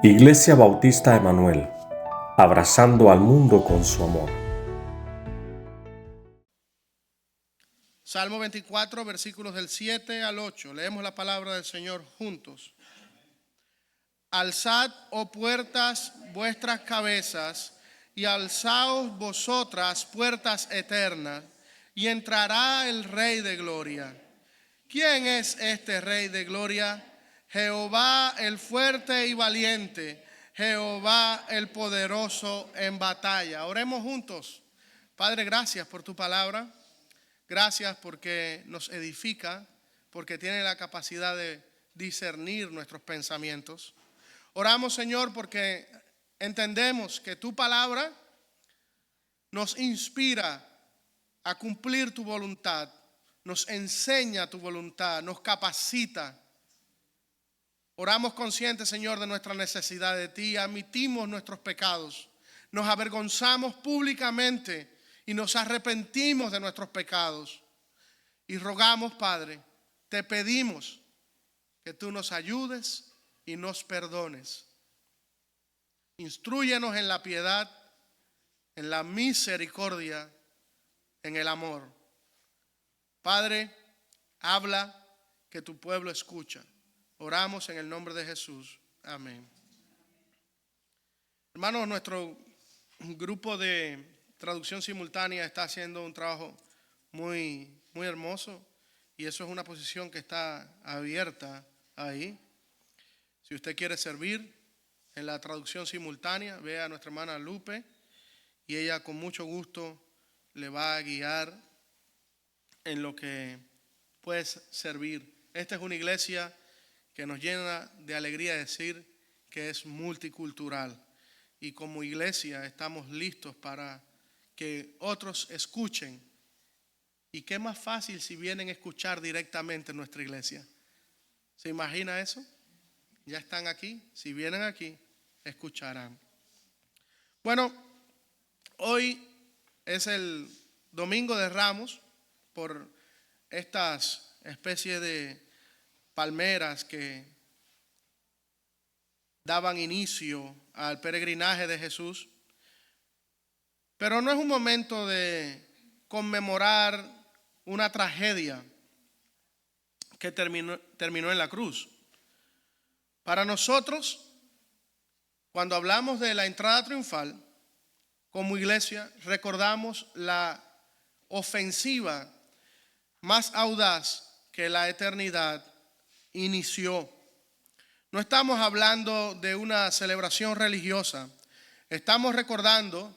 Iglesia Bautista Emanuel, abrazando al mundo con su amor. Salmo 24, versículos del 7 al 8. Leemos la palabra del Señor juntos. Alzad, oh puertas, vuestras cabezas, y alzaos vosotras, puertas eternas, y entrará el Rey de gloria. ¿Quién es este Rey de gloria? Jehová el fuerte y valiente, Jehová el poderoso en batalla. Oremos juntos. Padre, gracias por tu palabra. Gracias porque nos edifica, porque tiene la capacidad de discernir nuestros pensamientos. Oramos, Señor, porque entendemos que tu palabra nos inspira a cumplir tu voluntad, nos enseña tu voluntad, nos capacita. Oramos conscientes, Señor, de nuestra necesidad de ti, admitimos nuestros pecados, nos avergonzamos públicamente y nos arrepentimos de nuestros pecados. Y rogamos, Padre, te pedimos que tú nos ayudes y nos perdones. Instrúyenos en la piedad, en la misericordia, en el amor. Padre, habla, que tu pueblo escucha. Oramos en el nombre de Jesús. Amén. Hermanos, nuestro grupo de traducción simultánea está haciendo un trabajo muy hermoso, y eso es una posición que está abierta ahí. Si usted quiere servir en la traducción simultánea, ve a nuestra hermana Lupe y ella con mucho gusto le va a guiar en lo que puedes servir. Esta es una iglesia que nos llena de alegría decir que es multicultural, y como iglesia estamos listos para que otros escuchen. Y qué más fácil si vienen a escuchar directamente en nuestra iglesia. ¿Se imagina eso? Ya están aquí. Si vienen aquí, escucharán. Bueno, hoy es el Domingo de Ramos, por estas especies de palmeras que daban inicio al peregrinaje de Jesús. Pero no es un momento de conmemorar una tragedia que terminó en la cruz. Para nosotros, cuando hablamos de la entrada triunfal, como iglesia, recordamos la ofensiva más audaz que la eternidad inició. No estamos hablando de una celebración religiosa. Estamos recordando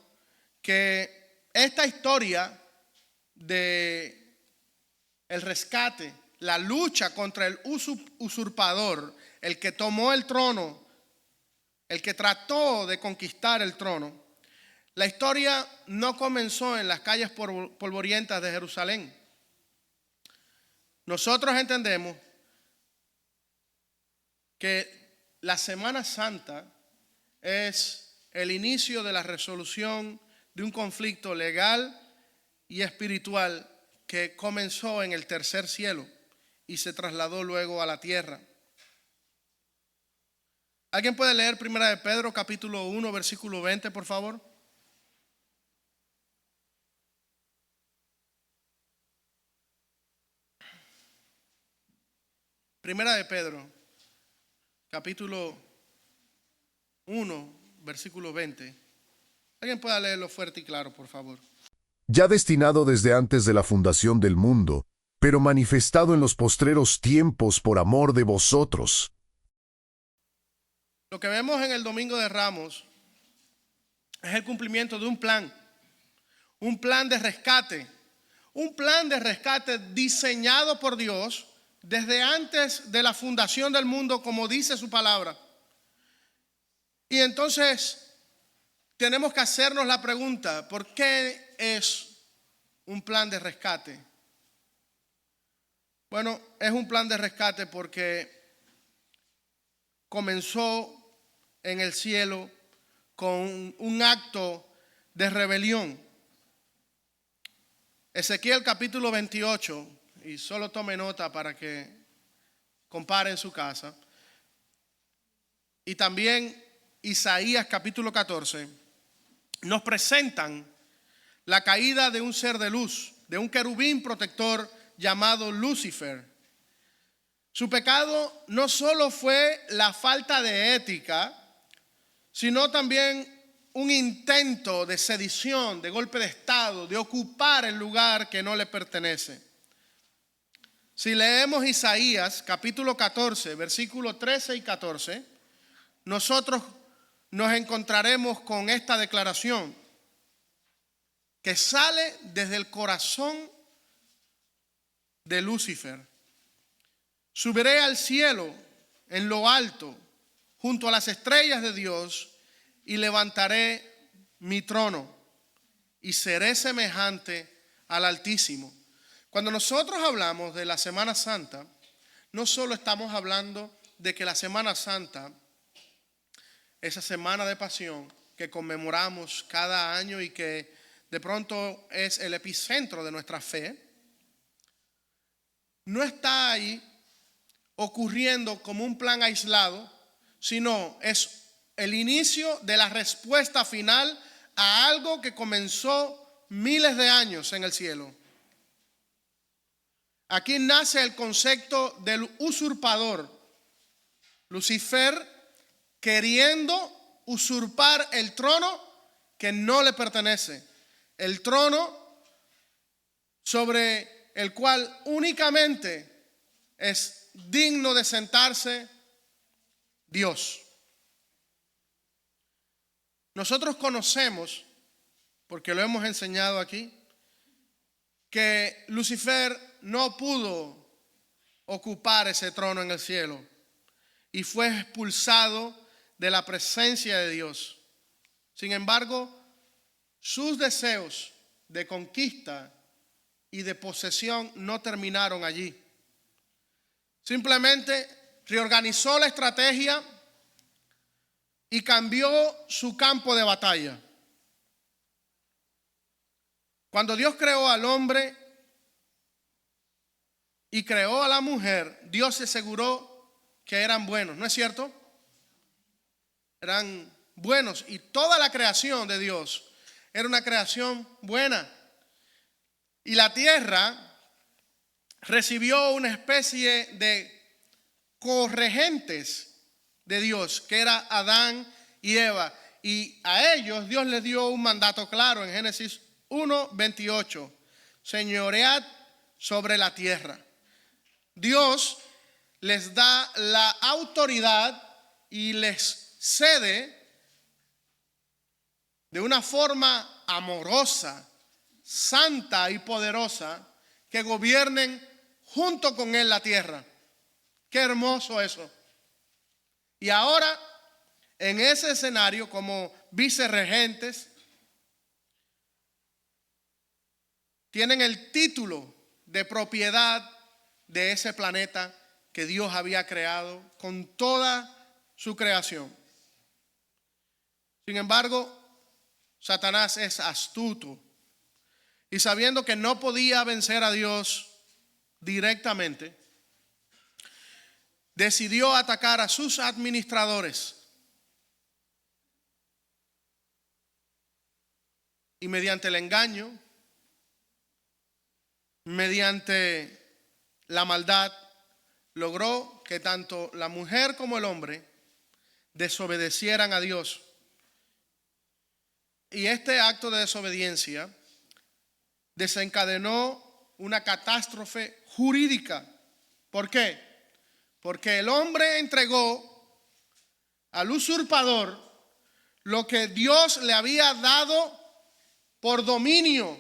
que esta historia de el rescate, la lucha contra el usurpador, el que tomó el trono, el que trató de conquistar el trono, la historia no comenzó en las calles polvorientas de Jerusalén. Nosotros entendemos que la Semana Santa es el inicio de la resolución de un conflicto legal y espiritual que comenzó en el tercer cielo y se trasladó luego a la tierra. ¿Alguien puede leer 1 Pedro capítulo 1 versículo 20, por favor? Primera de Pedro capítulo 1 versículo 20. ¿Alguien puede leerlo fuerte y claro, por favor? Ya destinado desde antes de la fundación del mundo, pero manifestado en los postreros tiempos por amor de vosotros. Lo que vemos en el Domingo de Ramos es el cumplimiento de un plan de rescate, un plan de rescate diseñado por Dios desde antes de la fundación del mundo, como dice su palabra. Y entonces tenemos que hacernos la pregunta, ¿por qué es un plan de rescate? Bueno, es un plan de rescate porque comenzó en el cielo con un acto de rebelión. Ezequiel capítulo 28, y solo tome nota para que compare en su casa. Y también Isaías capítulo 14, nos presentan la caída de un ser de luz, de un querubín protector llamado Lucifer. Su pecado no solo fue la falta de ética, sino también un intento de sedición, de golpe de estado, de ocupar el lugar que no le pertenece. Si leemos Isaías capítulo 14, versículos 13 y 14, nosotros nos encontraremos con esta declaración que sale desde el corazón de Lucifer. Subiré al cielo en lo alto, junto a las estrellas de Dios, y levantaré mi trono y seré semejante al Altísimo. Cuando nosotros hablamos de la Semana Santa, no solo estamos hablando de que la Semana Santa, esa semana de pasión que conmemoramos cada año y que de pronto es el epicentro de nuestra fe, no está ahí ocurriendo como un plan aislado, sino es el inicio de la respuesta final a algo que comenzó miles de años en el cielo. Aquí nace el concepto del usurpador, Lucifer queriendo usurpar el trono que no le pertenece, el trono sobre el cual únicamente es digno de sentarse Dios. Nosotros conocemos, porque lo hemos enseñado aquí, que Lucifer no pudo ocupar ese trono en el cielo y fue expulsado de la presencia de Dios. Sin embargo, sus deseos de conquista y de posesión no terminaron allí. Simplemente reorganizó la estrategia y cambió su campo de batalla. Cuando Dios creó al hombre y creó a la mujer, Dios se aseguró que eran buenos, ¿no es cierto? Eran buenos y toda la creación de Dios era una creación buena. Y la tierra recibió una especie de corregentes de Dios, que era Adán y Eva. Y a ellos Dios les dio un mandato claro en Génesis 1:28. Señoread sobre la tierra. Dios les da la autoridad y les cede de una forma amorosa, santa y poderosa, que gobiernen junto con Él la tierra. Qué hermoso eso. Y ahora, en ese escenario, como vicerregentes, tienen el título de propiedad de ese planeta que Dios había creado con toda su creación. Sin embargo, Satanás es astuto y sabiendo que no podía vencer a Dios directamente, decidió atacar a sus administradores y mediante el engaño, mediante la maldad, logró que tanto la mujer como el hombre desobedecieran a Dios. Y este acto de desobediencia desencadenó una catástrofe jurídica. ¿Por qué? Porque el hombre entregó al usurpador lo que Dios le había dado por dominio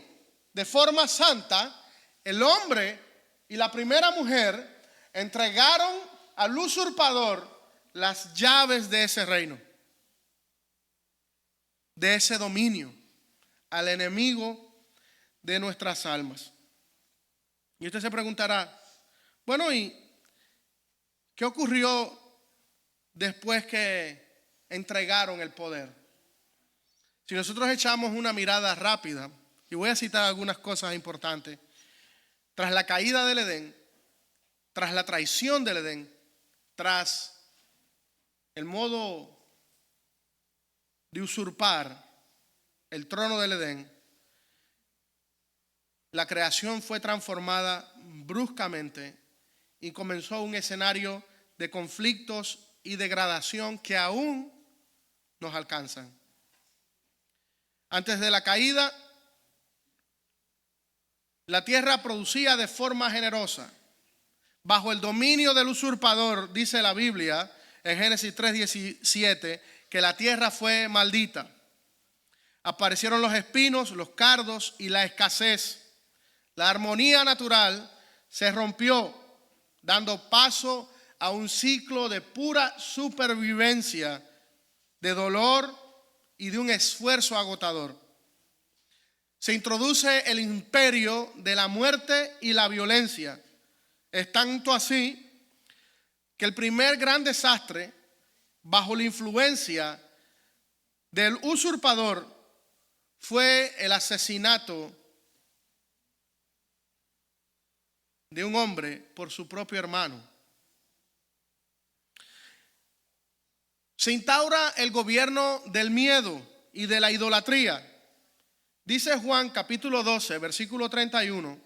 de forma santa. El hombre y la primera mujer entregaron al usurpador las llaves de ese reino, de ese dominio, al enemigo de nuestras almas. Y usted se preguntará, bueno, ¿y qué ocurrió después que entregaron el poder? Si nosotros echamos una mirada rápida, y voy a citar algunas cosas importantes, tras la caída del Edén, tras la traición del Edén, tras el modo de usurpar el trono del Edén, la creación fue transformada bruscamente y comenzó un escenario de conflictos y degradación que aún nos alcanzan. Antes de la caída, la tierra producía de forma generosa. Bajo el dominio del usurpador, dice la Biblia en Génesis 3:17, que la tierra fue maldita. Aparecieron los espinos, los cardos y la escasez. La armonía natural se rompió, dando paso a un ciclo de pura supervivencia, de dolor y de un esfuerzo agotador. Se introduce el imperio de la muerte y la violencia. Es tanto así que el primer gran desastre, bajo la influencia del usurpador, fue el asesinato de un hombre por su propio hermano. Se instaura el gobierno del miedo y de la idolatría. Dice Juan capítulo 12, versículo 31,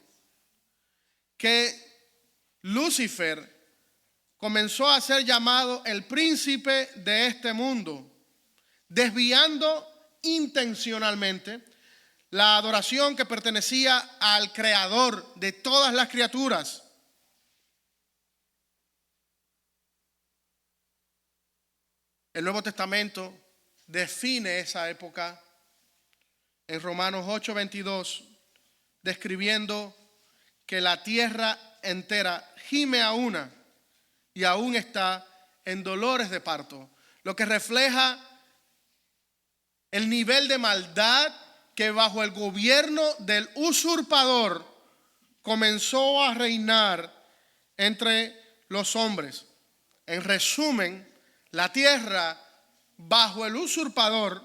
que Lucifer comenzó a ser llamado el príncipe de este mundo, desviando intencionalmente la adoración que pertenecía al creador de todas las criaturas. El Nuevo Testamento define esa época en Romanos 8:22, describiendo que la tierra entera gime a una y aún está en dolores de parto, lo que refleja el nivel de maldad que bajo el gobierno del usurpador comenzó a reinar entre los hombres. En resumen, la tierra bajo el usurpador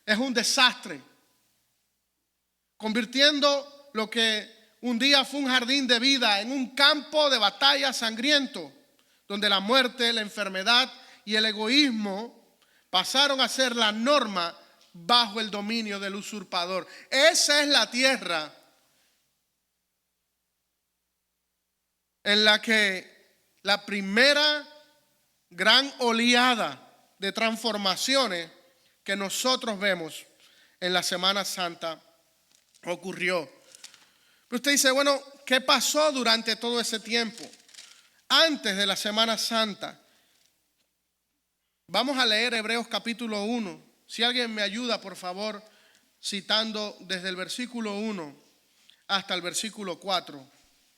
es un desastre, convirtiendo lo que un día fue un jardín de vida en un campo de batalla sangriento, donde la muerte, la enfermedad y el egoísmo pasaron a ser la norma bajo el dominio del usurpador. Esa es la tierra en la que la primera gran oleada de transformaciones que nosotros vemos en la Semana Santa ocurrió. Pero usted dice, bueno, ¿qué pasó durante todo ese tiempo? Antes de la Semana Santa. Vamos a leer Hebreos capítulo 1. Si alguien me ayuda, por favor, citando desde el versículo 1 hasta el versículo 4.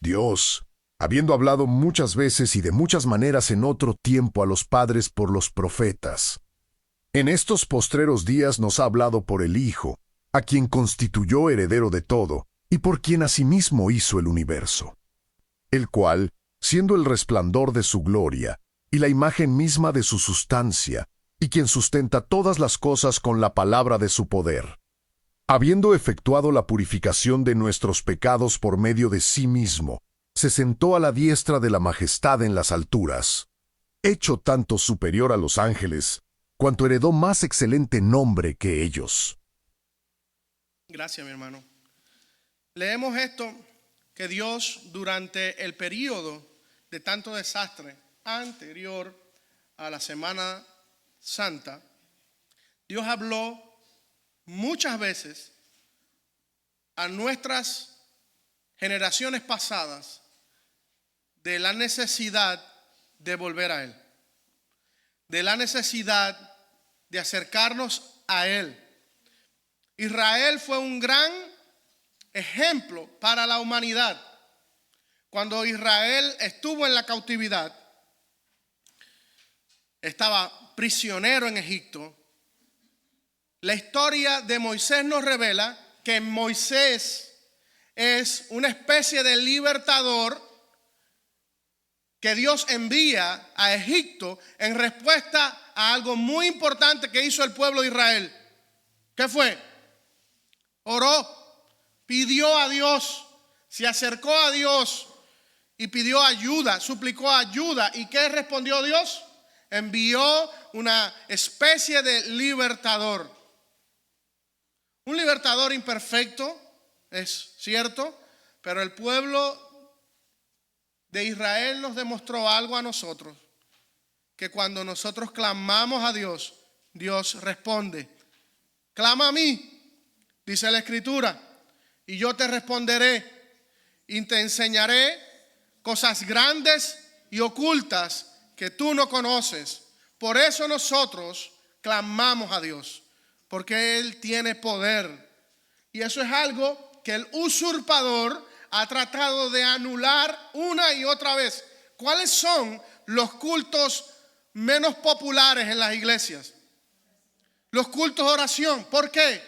Dios, habiendo hablado muchas veces y de muchas maneras en otro tiempo a los padres por los profetas, en estos postreros días nos ha hablado por el Hijo, a quien constituyó heredero de todo, y por quien asimismo hizo el universo, el cual, siendo el resplandor de su gloria, y la imagen misma de su sustancia, y quien sustenta todas las cosas con la palabra de su poder, habiendo efectuado la purificación de nuestros pecados por medio de sí mismo, se sentó a la diestra de la majestad en las alturas, hecho tanto superior a los ángeles, cuanto heredó más excelente nombre que ellos. Gracias, mi hermano. Leemos esto, que Dios durante el periodo de tanto desastre anterior a la Semana Santa, Dios habló muchas veces a nuestras generaciones pasadas de la necesidad de volver a Él, de la necesidad de acercarnos a Él. Israel fue un gran ejemplo para la humanidad. Cuando Israel estuvo en la cautividad, estaba prisionero en Egipto. La historia de Moisés nos revela que Moisés es una especie de libertador que Dios envía a Egipto en respuesta a algo muy importante que hizo el pueblo de Israel. ¿Qué fue? Oró, pidió a Dios, se acercó a Dios y pidió ayuda, suplicó ayuda. ¿Y qué respondió Dios? envió una especie de libertador. Un libertador imperfecto, es cierto, pero el pueblo de Israel nos demostró algo a nosotros, que cuando nosotros clamamos a Dios, Dios responde. Clama a mí, dice la Escritura, y yo te responderé y te enseñaré cosas grandes y ocultas que tú no conoces. Por eso nosotros clamamos a Dios, porque Él tiene poder. Y eso es algo que el usurpador ha tratado de anular una y otra vez. ¿Cuáles son los cultos menos populares en las iglesias? Los cultos de oración. ¿Por qué?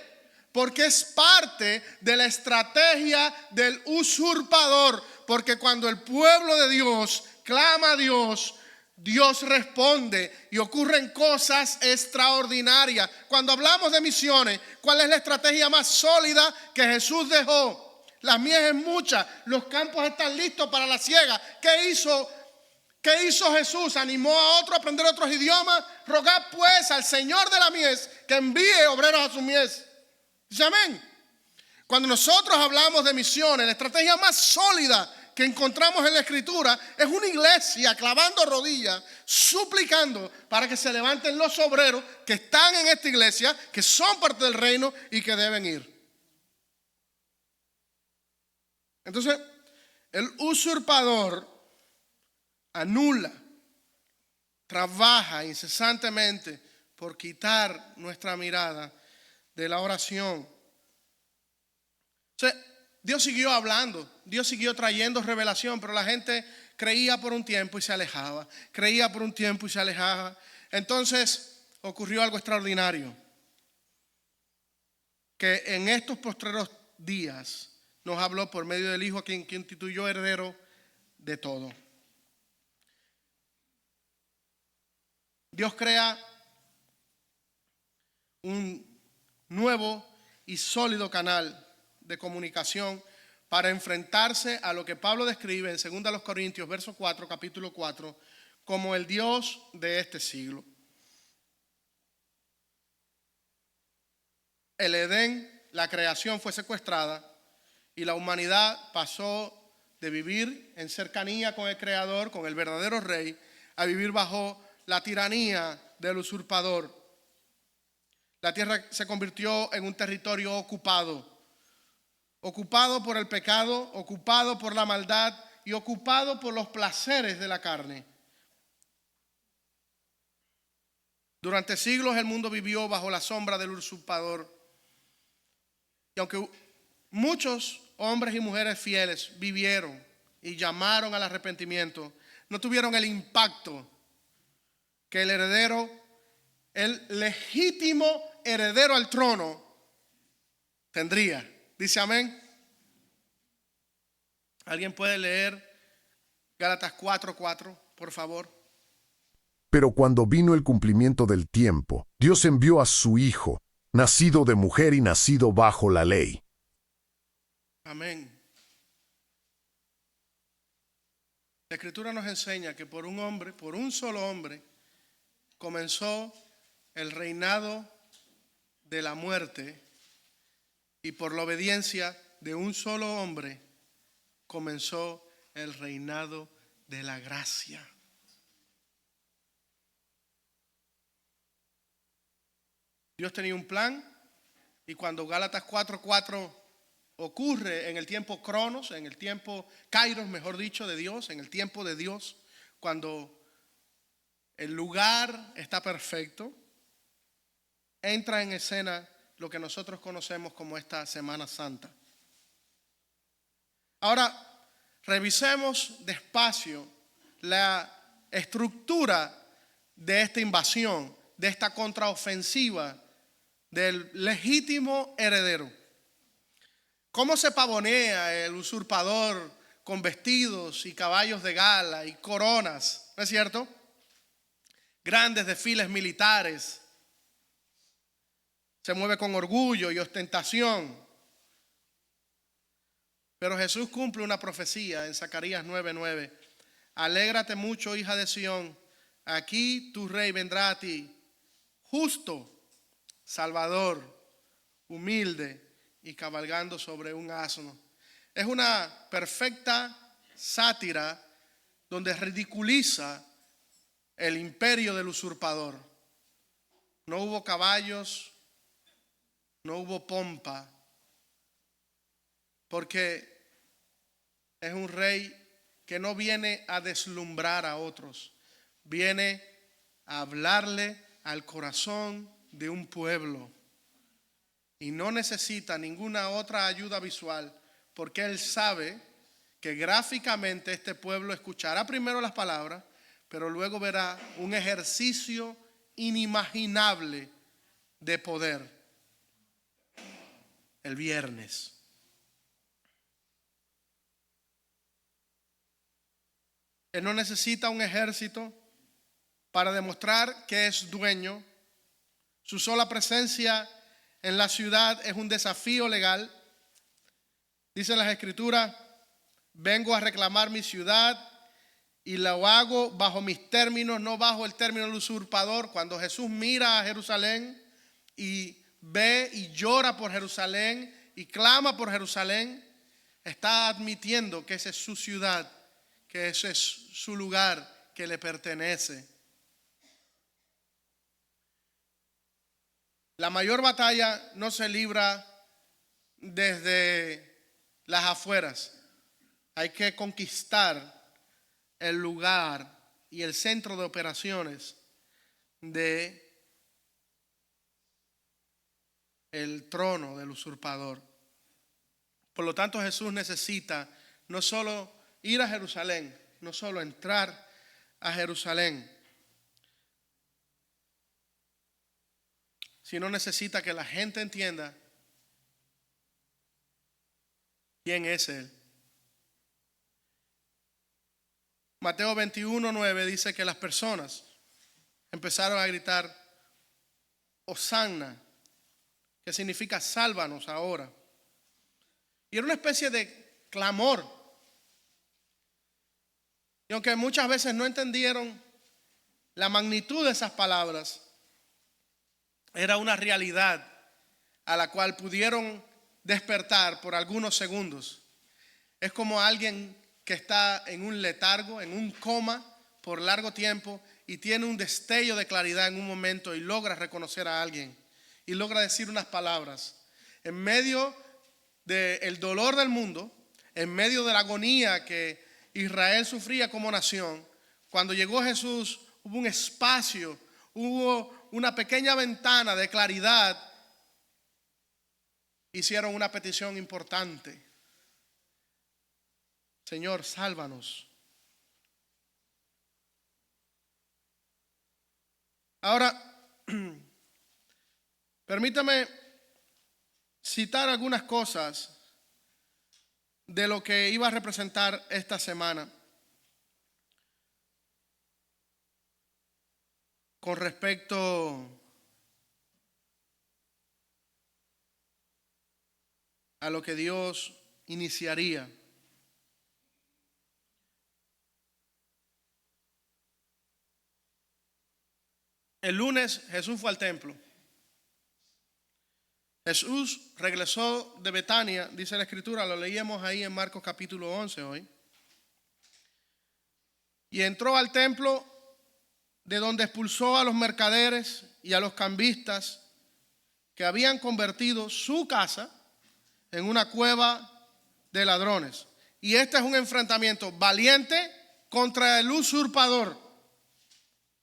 Porque es parte de la estrategia del usurpador. Porque cuando el pueblo de Dios clama a Dios, Dios responde y ocurren cosas extraordinarias. Cuando hablamos de misiones, ¿cuál es la estrategia más sólida que Jesús dejó? Las mies es muchas, los campos están listos para la siega. ¿Qué hizo Jesús? Animó a otro a aprender otros idiomas. Rogad pues al Señor de la mies que envíe obreros a su mies. Dice amén. Cuando nosotros hablamos de misiones, la estrategia más sólida que encontramos en la Escritura es una iglesia clavando rodillas, suplicando para que se levanten los obreros que están en esta iglesia, que son parte del reino y que deben ir. Entonces, el usurpador anula, trabaja incesantemente por quitar nuestra mirada de la oración. O sea, Dios siguió hablando, Dios siguió trayendo revelación, pero la gente creía por un tiempo y se alejaba, creía por un tiempo y se alejaba. Entonces ocurrió algo extraordinario, que en estos postreros días nos habló por medio del Hijo, a quien instituyó heredero de todo. Dios crea un nuevo y sólido canal de comunicación para enfrentarse a lo que Pablo describe en 2 Corintios, verso 4, capítulo 4, como el Dios de este siglo. El Edén, la creación, fue secuestrada y la humanidad pasó de vivir en cercanía con el Creador, con el verdadero Rey, a vivir bajo la tiranía del usurpador. La tierra se convirtió en un territorio ocupado por el pecado, ocupado por la maldad y ocupado por los placeres de la carne. Durante siglos el mundo vivió bajo la sombra del usurpador. Y aunque muchos hombres y mujeres fieles vivieron y llamaron al arrepentimiento, no tuvieron el impacto que el heredero, el legítimo heredero al trono, tendría. Dice amén. ¿Alguien puede leer Gálatas 4:4, por favor? Pero cuando vino el cumplimiento del tiempo, Dios envió a su Hijo, nacido de mujer y nacido bajo la ley. Amén. La Escritura nos enseña que por un solo hombre, comenzó el reinado de la muerte, y por la obediencia de un solo hombre comenzó el reinado de la gracia. Dios tenía un plan, y cuando Gálatas 4:4 ocurre en el tiempo Cronos, en el tiempo Kairos, mejor dicho, de Dios, en el tiempo de Dios, cuando el lugar está perfecto, entra en escena lo que nosotros conocemos como esta Semana Santa. Ahora, revisemos despacio la estructura de esta invasión, de esta contraofensiva del legítimo heredero. ¿Cómo se pavonea el usurpador con vestidos y caballos de gala y coronas? ¿No es cierto? Grandes desfiles militares. Se mueve con orgullo y ostentación. Pero Jesús cumple una profecía en Zacarías 9:9. Alégrate mucho, hija de Sión, Aquí tu rey vendrá a ti, justo, salvador, humilde y cabalgando sobre un asno. Es una perfecta sátira donde ridiculiza el imperio del usurpador. No hubo caballos, no hubo pompa, porque es un rey que no viene a deslumbrar a otros, viene a hablarle al corazón de un pueblo y no necesita ninguna otra ayuda visual, porque él sabe que gráficamente este pueblo escuchará primero las palabras, pero luego verá un ejercicio inimaginable de poder el viernes. Él no necesita un ejército para demostrar que es dueño. Su sola presencia en la ciudad es un desafío legal. Dicen las Escrituras: vengo a reclamar mi ciudad y lo hago bajo mis términos, no bajo el término del usurpador. Cuando Jesús mira a Jerusalén y ve y llora por Jerusalén y clama por Jerusalén, está admitiendo que esa es su ciudad, que ese es su lugar que le pertenece. La mayor batalla no se libra desde las afueras. Hay que conquistar el lugar y el centro de operaciones de el trono del usurpador. Por lo tanto, Jesús necesita no solo ir a Jerusalén, no solo entrar a Jerusalén, sino necesita que la gente entienda quién es Él. Mateo 21:9 dice que las personas empezaron a gritar Hosanna, que significa sálvanos ahora. Y era una especie de clamor. Y aunque muchas veces no entendieron la magnitud de esas palabras, era una realidad a la cual pudieron despertar por algunos segundos. Es como alguien que está en un letargo, en un coma por largo tiempo y tiene un destello de claridad en un momento y logra reconocer a alguien y logra decir unas palabras. En medio del dolor del mundo, en medio de la agonía que Israel sufría como nación, cuando llegó Jesús hubo un espacio, hubo una pequeña ventana de claridad. Hicieron una petición importante: Señor, sálvanos. Ahora, permítame citar algunas cosas de lo que iba a representar esta semana con respecto a lo que Dios iniciaría. El lunes Jesús fue al templo. Jesús regresó de Betania, dice la Escritura, lo leíamos ahí en Marcos capítulo 11 hoy. Y entró al templo, de donde expulsó a los mercaderes y a los cambistas que habían convertido su casa en una cueva de ladrones. Y este es un enfrentamiento valiente contra el usurpador.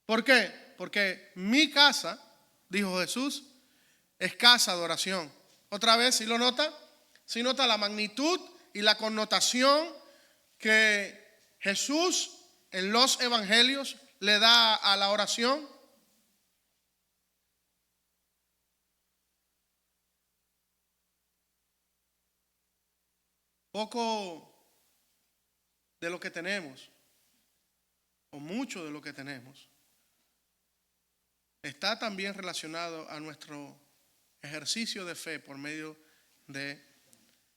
¿Por qué? Porque mi casa, dijo Jesús, es casa de oración. Otra vez, ¿sí lo nota? ¿Sí nota la magnitud y la connotación que Jesús en los evangelios le da a la oración? Poco de lo que tenemos, o mucho de lo que tenemos, está también relacionado a nuestro ejercicio de fe por medio de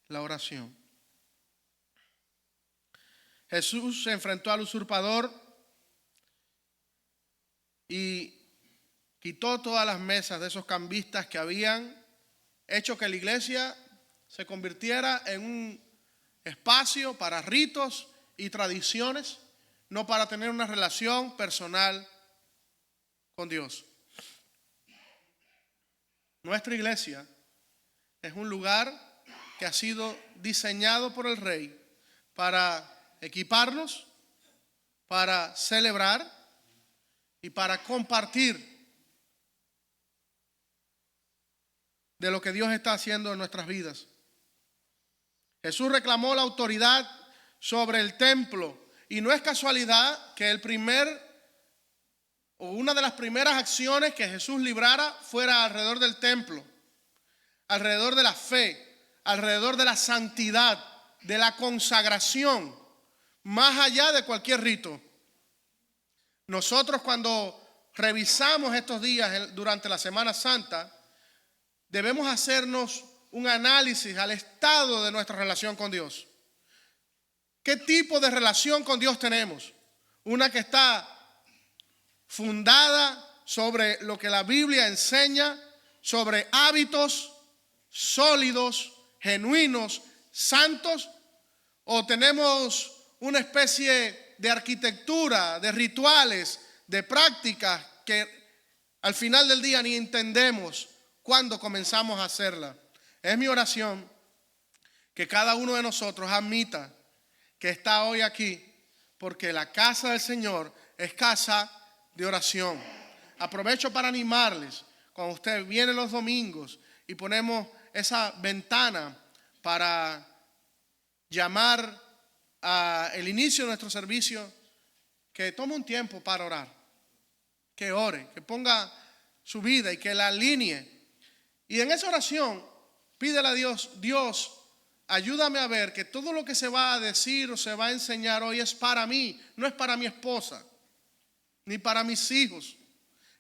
la oración. Jesús se enfrentó al usurpador y quitó todas las mesas de esos cambistas que habían hecho que la iglesia se convirtiera en un espacio para ritos y tradiciones, no para tener una relación personal con Dios. Nuestra iglesia es un lugar que ha sido diseñado por el Rey para equiparnos, para celebrar y para compartir de lo que Dios está haciendo en nuestras vidas. Jesús reclamó la autoridad sobre el templo y no es casualidad que una de las primeras acciones que Jesús librara fuera alrededor del templo, alrededor de la fe, alrededor de la santidad, de la consagración, más allá de cualquier rito. Nosotros cuando revisamos estos días durante la Semana Santa, debemos hacernos un análisis al estado de nuestra relación con Dios. ¿Qué tipo de relación con Dios tenemos? Una que está fundada sobre lo que la Biblia enseña, sobre hábitos sólidos, genuinos, santos, o tenemos una especie de arquitectura, de rituales, de prácticas que al final del día ni entendemos cuando comenzamos a hacerla. Es mi oración que cada uno de nosotros admita que está hoy aquí porque la casa del Señor es casa de oración. Aprovecho para animarles, cuando usted viene los domingos y ponemos esa ventana para llamar al inicio de nuestro servicio, que tome un tiempo para orar, que ore, que ponga su vida y que la alinee. Y en esa oración, pídele a Dios, Dios, ayúdame a ver que todo lo que se va a decir o se va a enseñar hoy es para mí, no es para mi esposa, ni para mis hijos,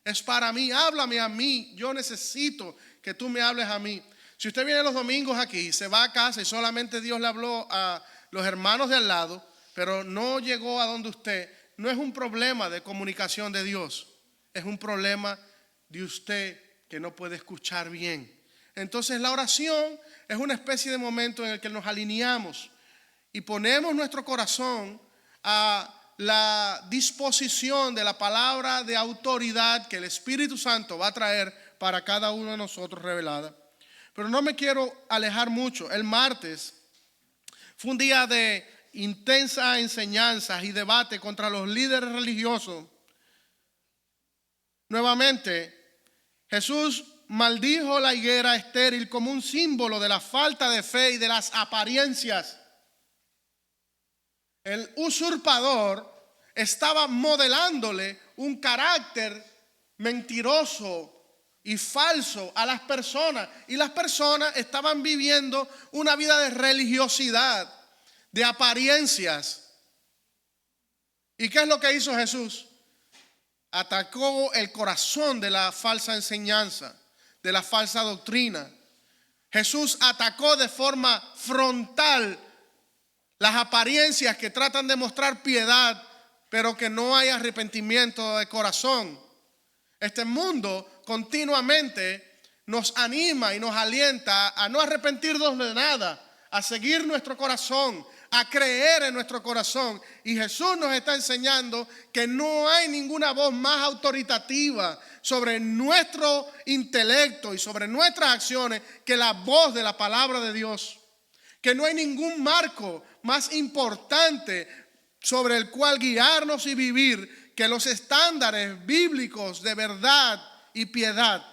es para mí, háblame a mí, yo necesito que tú me hables a mí. Si usted viene los domingos aquí, se va a casa y solamente Dios le habló a los hermanos de al lado, pero no llegó a donde usted, no es un problema de comunicación de Dios, es un problema de usted que no puede escuchar bien. Entonces la oración es una especie de momento en el que nos alineamos y ponemos nuestro corazón a la disposición de la palabra de autoridad que el Espíritu Santo va a traer para cada uno de nosotros revelada. Pero no me quiero alejar mucho. El martes fue un día de intensas enseñanzas y debate contra los líderes religiosos. Nuevamente, Jesús maldijo la higuera estéril como un símbolo de la falta de fe y de las apariencias. El usurpador estaba modelándole un carácter mentiroso y falso a las personas, y las personas estaban viviendo una vida de religiosidad, de apariencias. ¿Y qué es lo que hizo Jesús? Atacó el corazón de la falsa enseñanza, de la falsa doctrina. Jesús atacó de forma frontal las apariencias que tratan de mostrar piedad, pero que no hay arrepentimiento de corazón. Este mundo continuamente nos anima y nos alienta a no arrepentirnos de nada, a seguir nuestro corazón, a creer en nuestro corazón. Y Jesús nos está enseñando que no hay ninguna voz más autoritativa sobre nuestro intelecto y sobre nuestras acciones que la voz de la palabra de Dios. Que no hay ningún marco más importante sobre el cual guiarnos y vivir que los estándares bíblicos de verdad y piedad,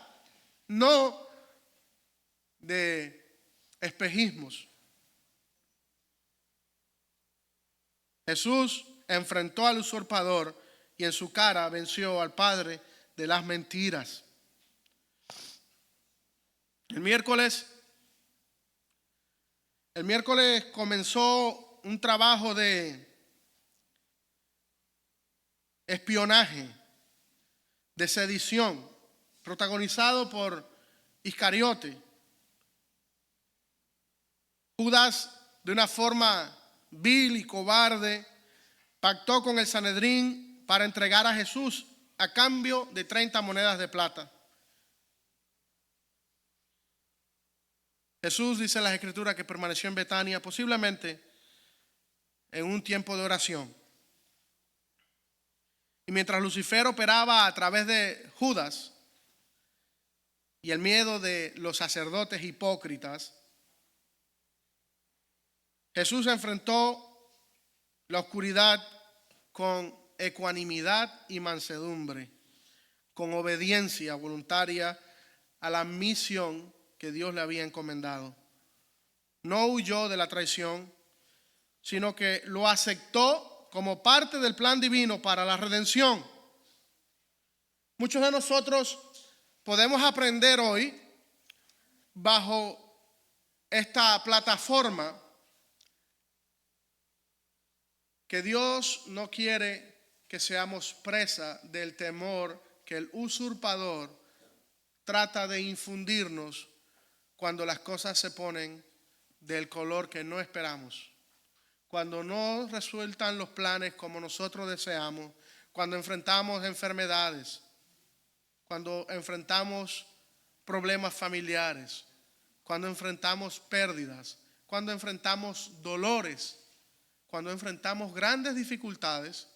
no de espejismos. Jesús enfrentó al usurpador y en su cara venció al padre de las mentiras. El miércoles comenzó un trabajo de espionaje, de sedición, protagonizado por Iscariote. Judas, de una forma vil y cobarde, pactó con el Sanedrín para entregar a Jesús a cambio de 30 monedas de plata. Jesús, dice en las Escrituras, que permaneció en Betania, posiblemente en un tiempo de oración. Y mientras Lucifer operaba a través de Judas y el miedo de los sacerdotes hipócritas, Jesús enfrentó la oscuridad con ecuanimidad y mansedumbre, con obediencia voluntaria a la misión que Dios le había encomendado. No huyó de la traición, sino que lo aceptó como parte del plan divino para la redención. Muchos de nosotros podemos aprender hoy, bajo esta plataforma, que Dios no quiere que seamos presa del temor que el usurpador trata de infundirnos cuando las cosas se ponen del color que no esperamos, cuando no resultan los planes como nosotros deseamos, cuando enfrentamos enfermedades, cuando enfrentamos problemas familiares, cuando enfrentamos pérdidas, cuando enfrentamos dolores, cuando enfrentamos grandes dificultades.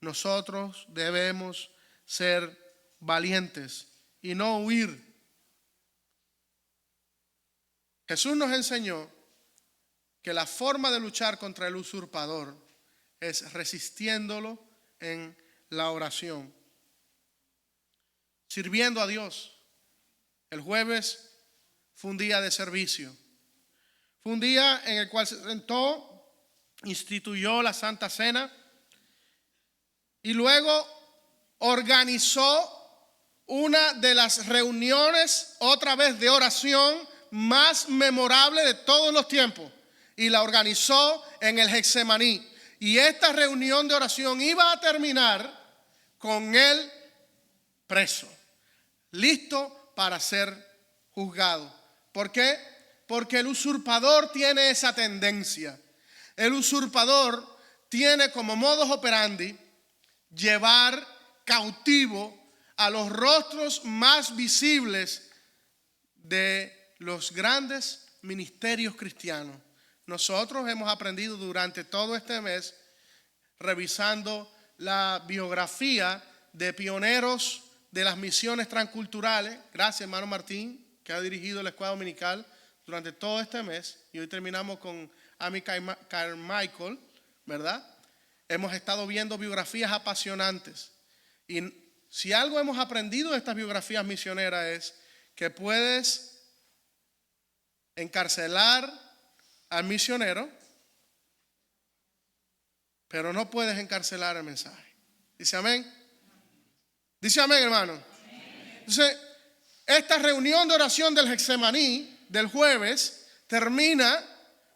Nosotros debemos ser valientes y no huir. Jesús nos enseñó que la forma de luchar contra el usurpador es resistiéndolo en la oración, sirviendo a Dios. El jueves fue un día de servicio. Fue un día en el cual se sentó, instituyó la Santa Cena y luego organizó una de las reuniones, otra vez de oración, más memorable de todos los tiempos, y la organizó en el Getsemaní. Y esta reunión de oración iba a terminar con él preso, listo para ser juzgado. ¿Por qué? Porque el usurpador tiene esa tendencia. El usurpador tiene como modus operandi llevar cautivo a los rostros más visibles de los grandes ministerios cristianos. Nosotros hemos aprendido durante todo este mes, revisando la biografía de pioneros de las misiones transculturales. Gracias, hermano Martín, que ha dirigido la escuela dominical durante todo este mes. Y hoy terminamos con Amy Carmichael, ¿verdad? Hemos estado viendo biografías apasionantes. Y si algo hemos aprendido de estas biografías misioneras es que puedes encarcelar al misionero, pero no puedes encarcelar el mensaje. ¿Dice amén? Dice amén, hermano. Entonces, esta reunión de oración del Getsemaní del jueves termina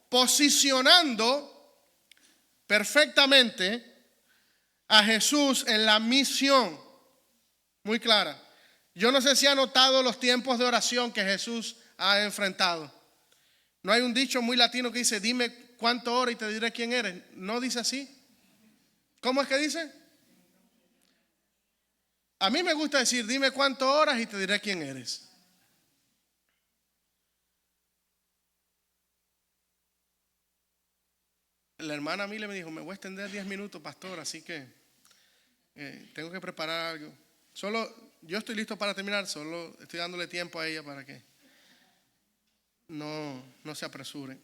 posicionando perfectamente a Jesús en la misión muy clara. Yo no sé si ha notado los tiempos de oración que Jesús ha enfrentado. No hay un dicho muy latino que dice, dime cuánto oras y te diré quién eres. No dice así. ¿Cómo es que dice? A mí me gusta decir, dime cuánto oras y te diré quién eres. La hermana Mile me dijo, me voy a extender 10 minutos, pastor, así que tengo que preparar algo. Yo estoy listo para terminar, solo estoy dándole tiempo a ella para que no se apresure.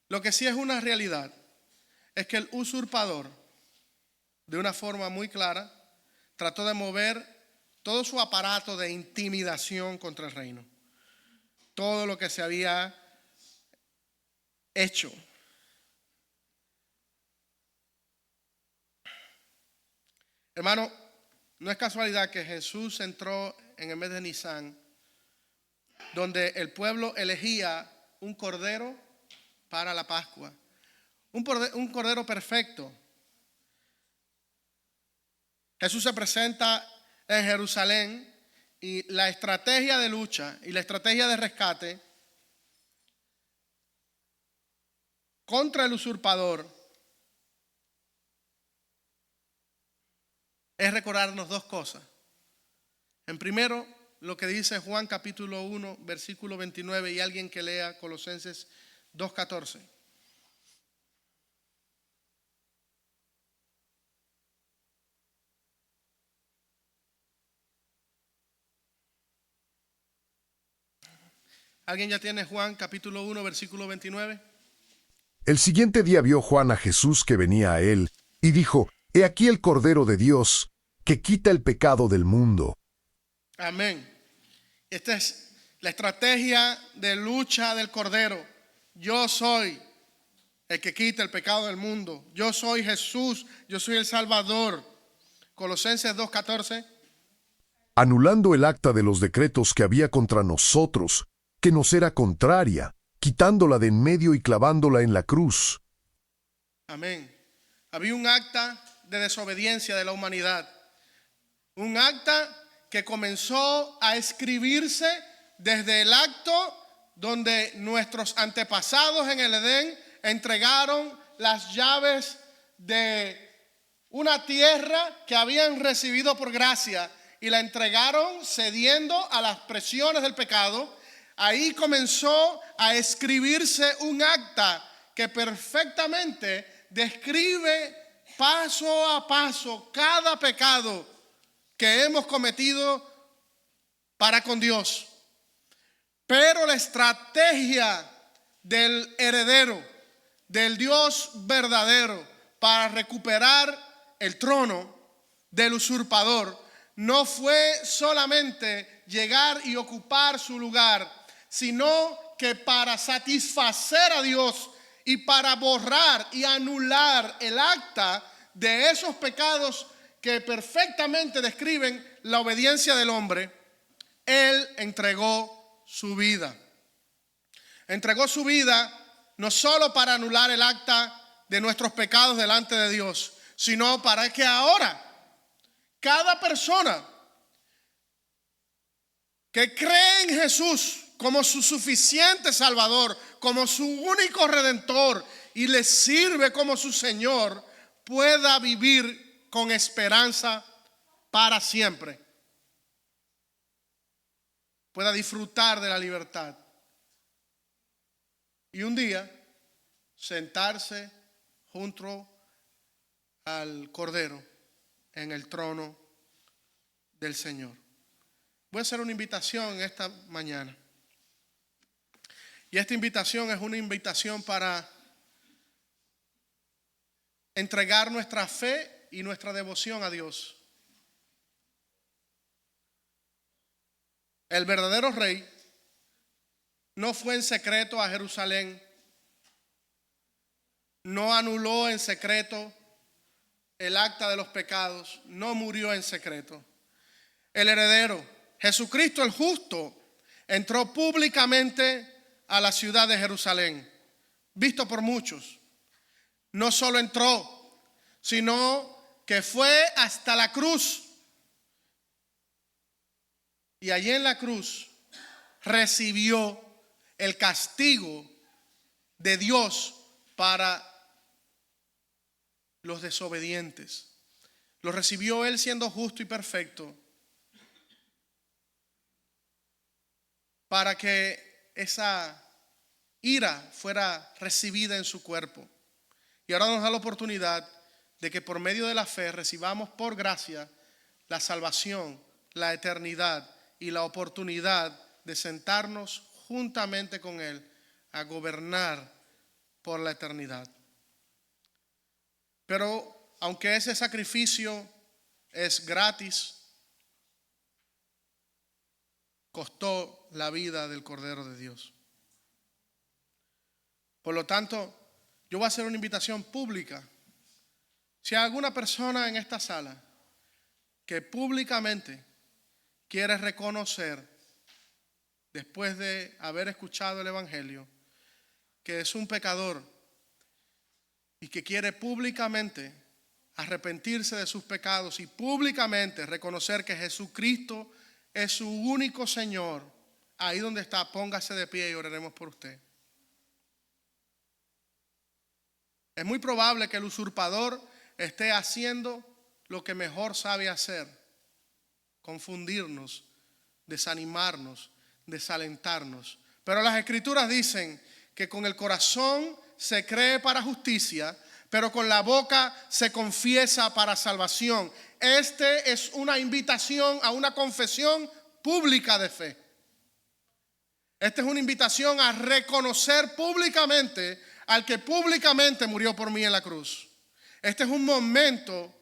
Lo que sí es una realidad es que el usurpador, de una forma muy clara, trató de mover todo su aparato de intimidación contra el reino. Todo lo que se había hecho. Hermano, no es casualidad que Jesús entró en el mes de Nisan, donde el pueblo elegía un cordero para la Pascua. Un cordero perfecto. Jesús se presenta en Jerusalén y la estrategia de lucha y la estrategia de rescate contra el usurpador es recordarnos dos cosas. En primero, lo que dice Juan capítulo 1, versículo 29, y alguien que lea Colosenses 2:14. ¿Alguien ya tiene Juan capítulo 1, versículo 29? El siguiente día vio Juan a Jesús que venía a él, y dijo, He aquí el Cordero de Dios, que quita el pecado del mundo. Amén. Esta es la estrategia de lucha del Cordero. Yo soy el que quita el pecado del mundo. Yo soy Jesús, yo soy el Salvador. Colosenses 2:14. Anulando el acta de los decretos que había contra nosotros, que nos era contraria, quitándola de en medio y clavándola en la cruz. Amén. Había un acta de desobediencia de la humanidad. Un acta que comenzó a escribirse desde el acto donde nuestros antepasados en el Edén entregaron las llaves de una tierra que habían recibido por gracia y la entregaron cediendo a las presiones del pecado. Ahí comenzó a escribirse un acta que perfectamente describe paso a paso cada pecado que hemos cometido para con Dios. Pero la estrategia del heredero, del Dios verdadero, para recuperar el trono del usurpador, no fue solamente llegar y ocupar su lugar, sino que para satisfacer a Dios y para borrar y anular el acta de esos pecados que perfectamente describen la obediencia del hombre, Él entregó su vida. Entregó su vida no solo para anular el acta de nuestros pecados delante de Dios, sino para que ahora cada persona que cree en Jesús como su suficiente Salvador, como su único Redentor y le sirve como su Señor, pueda vivir con esperanza para siempre. Pueda disfrutar de la libertad. Y un día sentarse junto al Cordero en el trono del Señor. Voy a hacer una invitación esta mañana. Y esta invitación es una invitación para entregar nuestra fe y nuestra devoción a Dios. El verdadero rey no fue en secreto a Jerusalén, no anuló en secreto el acta de los pecados, no murió en secreto. El heredero, Jesucristo el justo, entró públicamente a la ciudad de Jerusalén, visto por muchos. No solo entró, sino que fue hasta la cruz. Y allí en la cruz recibió el castigo de Dios para los desobedientes. Lo recibió Él siendo justo y perfecto, para que esa ira fuera recibida en su cuerpo. Y ahora nos da la oportunidad de que por medio de la fe recibamos por gracia la salvación, la eternidad y la oportunidad de sentarnos juntamente con Él a gobernar por la eternidad. Pero aunque ese sacrificio es gratis, costó la vida del Cordero de Dios. Por lo tanto, yo voy a hacer una invitación pública. Si hay alguna persona en esta sala que públicamente quiere reconocer, después de haber escuchado el Evangelio, que es un pecador y que quiere públicamente arrepentirse de sus pecados y públicamente reconocer que Jesucristo es su único Señor, ahí donde está, póngase de pie y oraremos por usted. Es muy probable que el usurpador esté haciendo lo que mejor sabe hacer: confundirnos, desanimarnos, desalentarnos. Pero las Escrituras dicen que con el corazón se cree para justicia, pero con la boca se confiesa para salvación. Este es una invitación a una confesión pública de fe. Esta es una invitación a reconocer públicamente al que públicamente murió por mí en la cruz. Este es un momento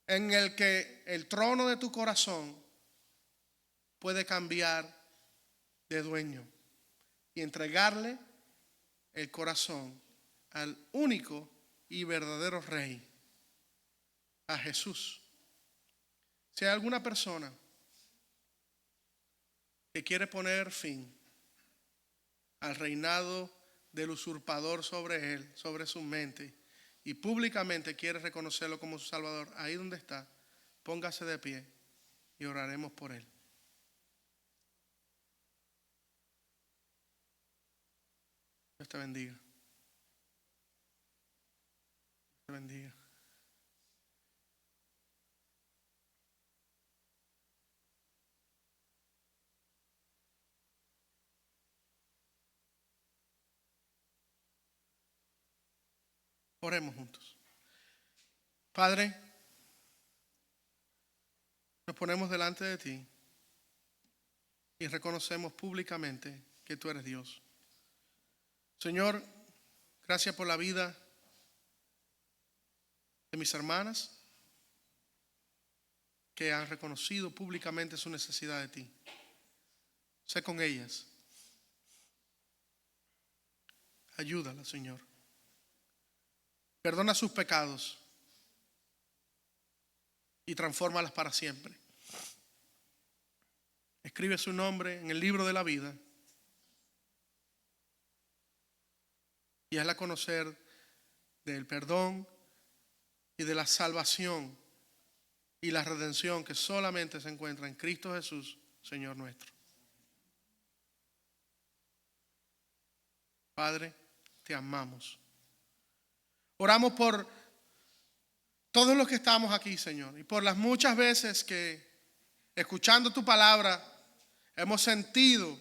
en el que el trono de tu corazón puede cambiar de dueño y entregarle el corazón al único y verdadero Rey, a Jesús. Si hay alguna persona que quiere poner fin al reinado del usurpador sobre él, sobre su mente, y públicamente quiere reconocerlo como su Salvador, ahí donde está, póngase de pie y oraremos por él. Dios te bendiga. Dios te bendiga. Oremos juntos. Padre, nos ponemos delante de ti y reconocemos públicamente que tú eres Dios. Señor, gracias por la vida de mis hermanas que han reconocido públicamente su necesidad de ti. Sé con ellas. Ayúdalas, Señor. Perdona sus pecados y transfórmalas para siempre. Escribe su nombre en el libro de la vida y hazla conocer del perdón y de la salvación y la redención que solamente se encuentra en Cristo Jesús, Señor nuestro. Padre, te amamos. Oramos por todos los que estamos aquí, Señor, y por las muchas veces que, escuchando tu palabra, hemos sentido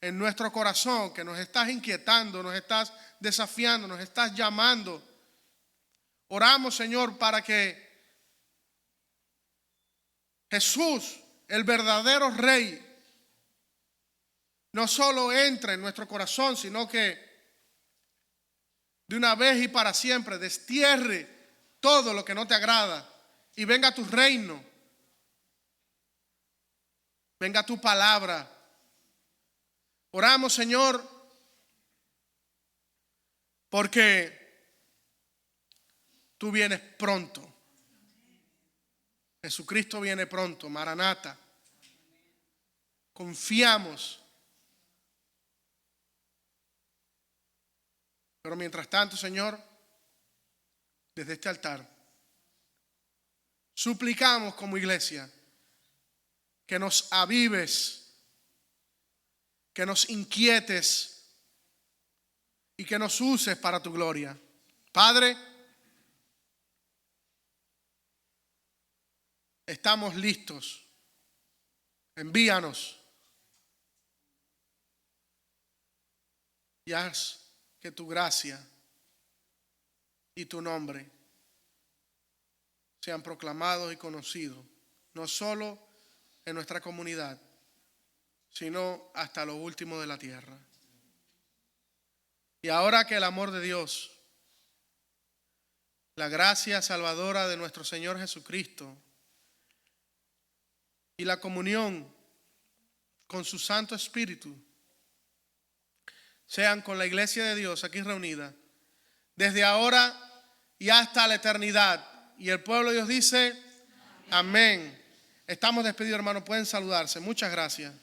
en nuestro corazón que nos estás inquietando, nos estás desafiando, nos estás llamando. Oramos, Señor, para que Jesús, el verdadero Rey, no solo entre en nuestro corazón, sino que de una vez y para siempre destierre todo lo que no te agrada y venga tu reino, venga tu palabra. Oramos, Señor, porque tú vienes pronto. Jesucristo viene pronto, Maranata. Confiamos. Pero mientras tanto, Señor, desde este altar, suplicamos como iglesia que nos avives, que nos inquietes y que nos uses para tu gloria. Padre, estamos listos. Envíanos y haz que tu gracia y tu nombre sean proclamados y conocidos, no solo en nuestra comunidad, sino hasta lo último de la tierra. Y ahora que el amor de Dios, la gracia salvadora de nuestro Señor Jesucristo y la comunión con su Santo Espíritu sean con la iglesia de Dios aquí reunida, desde ahora y hasta la eternidad. Y el pueblo de Dios dice, amén. Estamos despedidos, hermanos. Pueden saludarse. Muchas gracias.